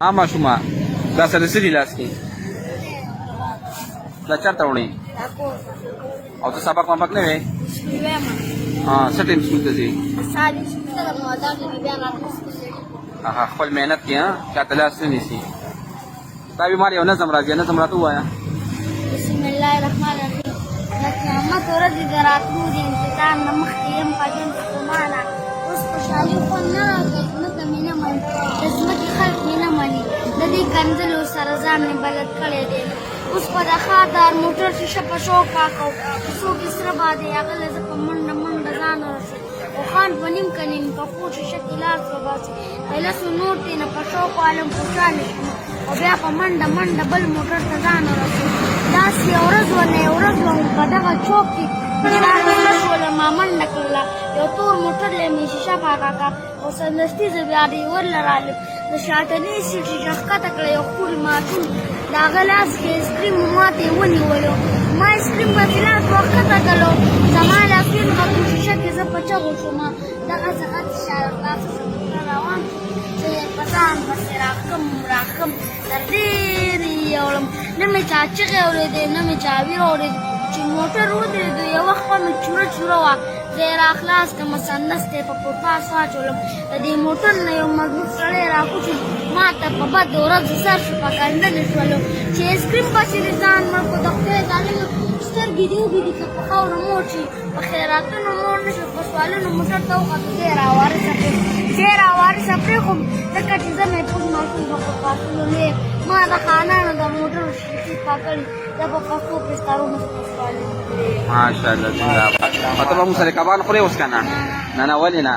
ماشومه دا سره سړي لاس کې دا چرته وړي او ته سبق مبق نه وې څه ټیم سکول ته ځې خپل محنت کې چاته لاس نه نیسي دا بیمار یو نظم راځي نظم راته ووایه بسم الله الرحمن الرحیم د قیامت ورځ د راتلو د انتظار نه مخکې یم په جنګ ستومانه اوس خوشحالي خوند نه راکوي ځمکه مې نه مني د ځمکې خلک مې نه مني د دې کنځلو سره ځان مې بلد کړی دی اوس په د ښار دار موټر شیشه په شوق پاکو څوک یې سره بادې هغله زه په منډه منډه ځان ورسوم او خان په نیم که نیم پخو شیشه کې لاس وباسي ایلسو نور ترې نه په شوق عالم خوشحاله شوم او بیا په منډه منډه بل موټر ته ځان ورسوم داسې یو ورځ ونه یو ورځ وم په دغه چوک کې راغله شوله ما منډه کړله یو تور موټر له مې شیشه پاکه کړه او سمدستي زه بیا ډریور له رالم د شاتني سیټ شیشه ښکته کړه یو خوري ماشوم د هغه لاس کې ایسکریم ما ته یې ونیولو ما ایسکریم په ګیلاس ورښکته کړلو زما لاسونه په کوم شیشه کې زه په چغو شوم دغسې غټ شاړخلاصه زه موټر روان شوم زه یې په ځان پسې راکم تر ډېرې یې وړم نه مې چا چغې اورېدې نه مې چا ویره اورېد چې موټر ودرېدو یوه خوا مې چوره وه زه یې راخلاص کړم سندس ته یې په پاس واچولم د دې موټر نه یو مضبوط سړی راکوچو ما ته په بدو ورځو سر شو په کنډلې شولو چې ایسکریم پسې دې ځان مړ کړو د خدای ظالمو سترګې دې وګېدي که په خاورو موړ شي په خیراتونو موړ نه شو په سوالونو موټر ته وختو دی یې راوارثه پرېښوم ځکه چې زه محفوظ ماشوم به په پاسونو نه یم ما د خانانو د موټرو شیشې پاکړي زه په پښتو بسترونو کې په سوالونو ماشاءالله څنګه ته به موږ سره کبان خورې اوس که نه نه ولې نه